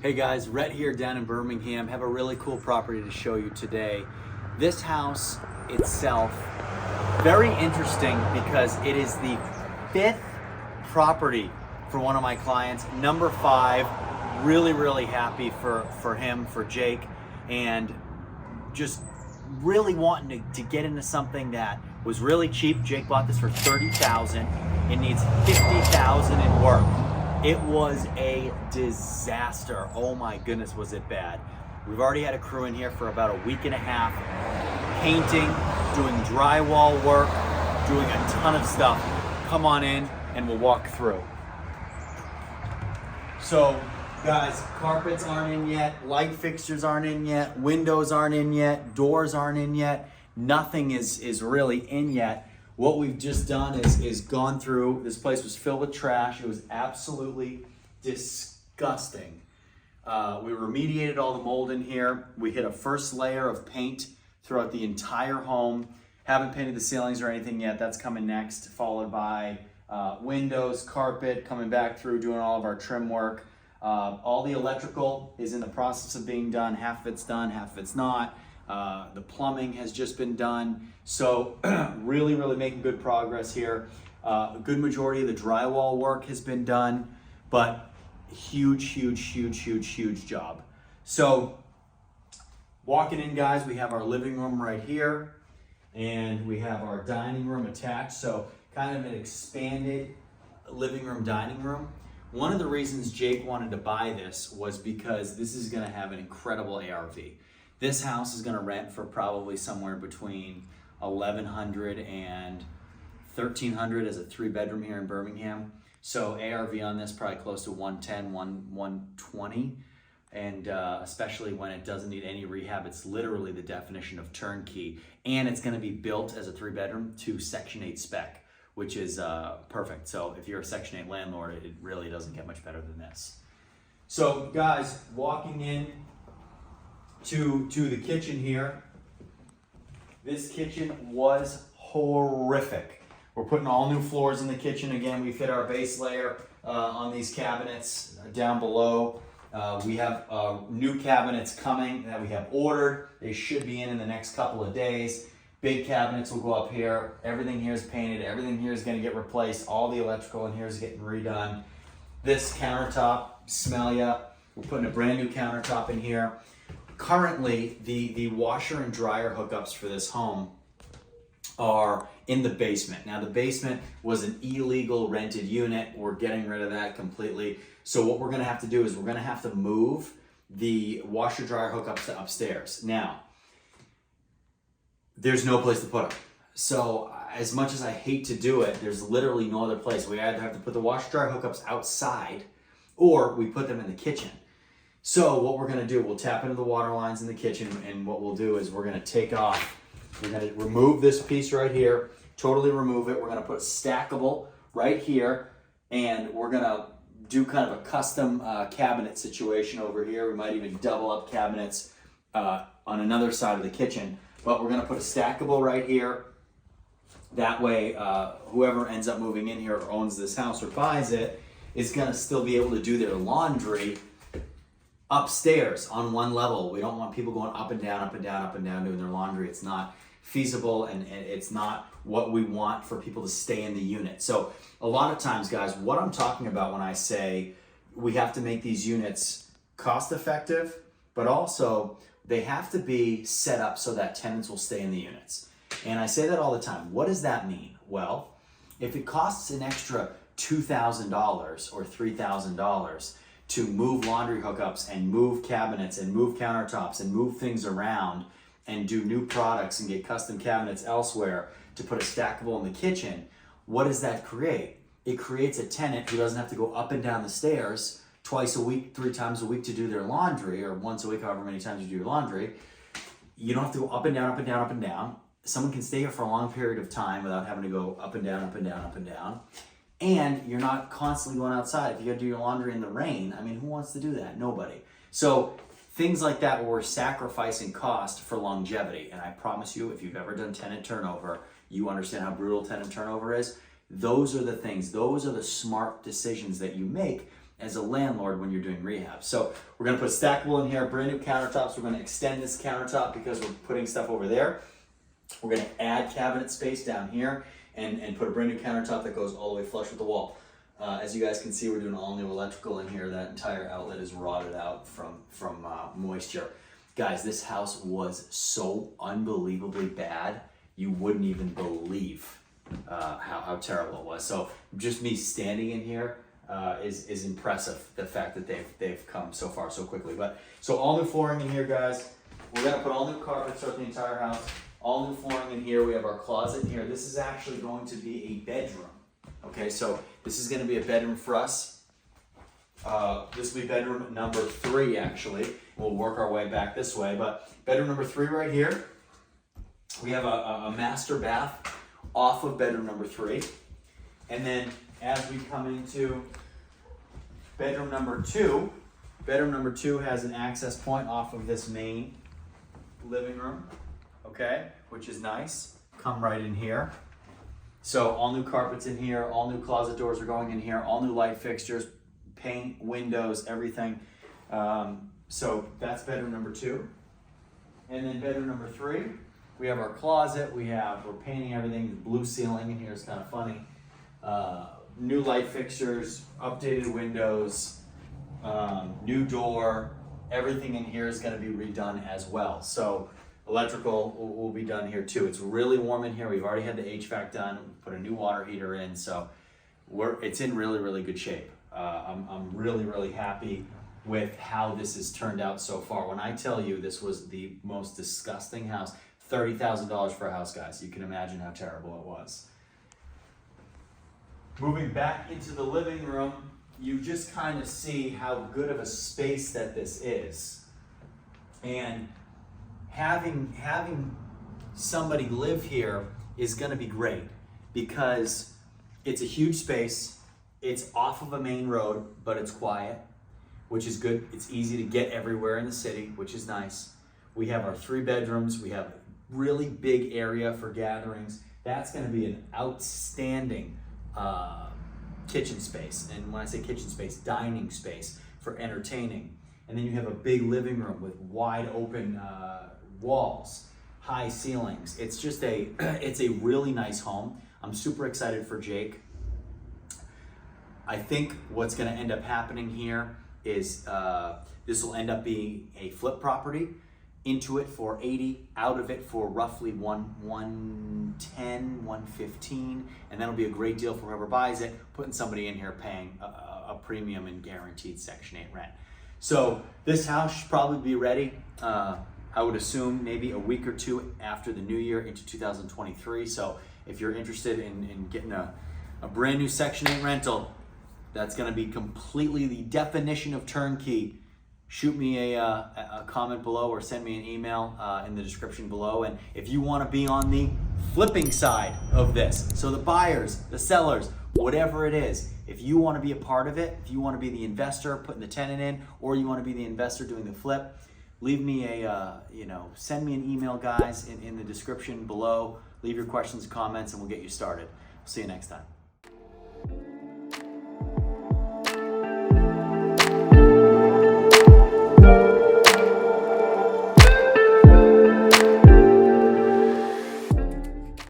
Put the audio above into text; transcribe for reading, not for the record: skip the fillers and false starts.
Hey guys, Rhett here down in Birmingham. Have a really cool property to show you today. This house itself, very interesting because it is the 5th property for one of my clients. Number 5, really happy for him, for Jake, and just really wanting to get into something that was really cheap. Jake bought this for $30,000. It needs $50,000 in work. It was a disaster. Oh my goodness, was it bad. We've already had a crew in here for about a week and a half, painting, doing drywall work, doing a ton of stuff. Come on in and we'll walk through. So guys, carpets aren't in yet, light fixtures aren't in yet, windows aren't in yet, doors aren't in yet, nothing is really in yet. What we've just done is gone through. This place was filled with trash. It was absolutely disgusting. We remediated all the mold in here. We hit a first layer of paint throughout the entire home. Haven't painted the ceilings or anything yet. That's coming next, followed by windows, carpet, coming back through, doing all of our trim work. All the electrical is in the process of being done. Half of it's done, half of it's not. The plumbing has just been done. So really making good progress here. A good majority of the drywall work has been done, but huge job. So walking in, guys, we have our living room right here and we have our dining room attached. So kind of an expanded living room, dining room. One of the reasons Jake wanted to buy this was because this is gonna have an incredible ARV. This house is gonna rent for probably somewhere between $1,100 and $1,300 as a 3-bedroom here in Birmingham. So ARV on this probably close to 110, 120, and especially when it doesn't need any rehab. It's literally the definition of turnkey, and it's gonna be built as a 3-bedroom to Section 8 spec, which is perfect. So if you're a Section 8 landlord, it really doesn't get much better than this. So guys, walking in to the kitchen here. This kitchen was horrific. We're putting all new floors in the kitchen. Again, we fit our base layer on these cabinets down below. We have new cabinets coming that we have ordered. They should be in the next couple of days. Big cabinets will go up here. Everything here is painted. Everything here is going to get replaced. All the electrical in here is getting redone. This countertop, smell ya. We're putting a brand new countertop in here. Currently, the washer and dryer hookups for this home are in the basement. Now, the basement was an illegal rented unit. We're getting rid of that completely. So what we're gonna have to do is we're gonna have to move the washer dryer hookups to upstairs. Now, there's no place to put them. So as much as I hate to do it, there's literally no other place. We either have to put the washer dryer hookups outside or we put them in the kitchen. So what we're gonna do, we'll tap into the water lines in the kitchen, and what we'll do is we're gonna we're gonna remove this piece right here, totally remove it. We're gonna put a stackable right here, and we're gonna do kind of a custom cabinet situation over here. We might even double up cabinets on another side of the kitchen, but we're gonna put a stackable right here. That way, whoever ends up moving in here or owns this house or buys it is gonna still be able to do their laundry upstairs on one level. We don't want people going up and down doing their laundry. It's not feasible, and it's not what we want for people to stay in the unit. So a lot of times, guys, what I'm talking about when I say we have to make these units cost effective, but also they have to be set up so that tenants will stay in the units. And I say that all the time. What does that mean? Well, if it costs an extra $2,000 or $3,000 to move laundry hookups and move cabinets and move countertops and move things around and do new products and get custom cabinets elsewhere to put a stackable in the kitchen, what does that create? It creates a tenant who doesn't have to go up and down the stairs twice a week, 3 times a week to do their laundry, or once a week, however many times you do your laundry. You don't have to go up and down. Someone can stay here for a long period of time without having to go up and down. And you're not constantly going outside. If you gotta do your laundry in the rain, I mean, who wants to do that? Nobody. So things like that where we're sacrificing cost for longevity. And I promise you, if you've ever done tenant turnover, you understand how brutal tenant turnover is. Those are the things, those are the smart decisions that you make as a landlord when you're doing rehab. So we're gonna put stackable in here, brand new countertops. We're gonna extend this countertop because we're putting stuff over there. We're gonna add cabinet space down here and put a brand new countertop that goes all the way flush with the wall. As you guys can see, we're doing all new electrical in here. That entire outlet is rotted out from moisture. Guys, this house was so unbelievably bad, you wouldn't even believe how terrible it was. So just me standing in here is impressive, the fact that they've come so far so quickly. But so all new flooring in here, guys. We're gonna put all new carpets throughout the entire house. All new flooring in here. We have our closet in here. This is actually going to be a bedroom. Okay, so this is going to be a bedroom for us. This will be bedroom number 3, actually. We'll work our way back this way, but bedroom number 3 right here. We have a master bath off of bedroom number 3. And then as we come into bedroom number 2 has an access point off of this main living room, okay, which is nice. Come right in here. So all new carpets in here, all new closet doors are going in here, all new light fixtures, paint, windows, everything. So that's bedroom number 2. And then bedroom number 3, we have our closet, we're painting everything, the blue ceiling in here is kind of funny. New light fixtures, updated windows, new door, everything in here is gonna be redone as well. So electrical will be done here too. It's really warm in here. We've already had the HVAC done. We put a new water heater in, so it's in really, really good shape. I'm really, really happy with how this has turned out so far. When I tell you this was the most disgusting house, $30,000 for a house, guys. You can imagine how terrible it was. Moving back into the living room, you just kind of see how good of a space that this is. And having somebody live here is going to be great because it's a huge space. It's off of a main road, but it's quiet, which is good. It's easy to get everywhere in the city, which is nice. We have our 3 bedrooms. We have really big area for gatherings. That's going to be an outstanding kitchen space. And when I say kitchen space, dining space for entertaining. And then you have a big living room with wide open walls, high ceilings. It's just it's a really nice home. I'm super excited for Jake. I think what's going to end up happening here is this will end up being a flip property. Into it for 80, out of it for roughly 110, 115, and that'll be a great deal for whoever buys it, putting somebody in here paying a premium and guaranteed Section 8 rent. So this house should probably be ready, I would assume maybe a week or 2 after the new year into 2023. So if you're interested in getting a brand new Section 8 rental, that's gonna be completely the definition of turnkey. Shoot me a comment below or send me an email in the description below. And if you want to be on the flipping side of this, so the buyers, the sellers, whatever it is, if you want to be a part of it, if you want to be the investor putting the tenant in, or you want to be the investor doing the flip, leave me send me an email, guys, in the description below. Leave your questions and comments and we'll get you started. See you next time.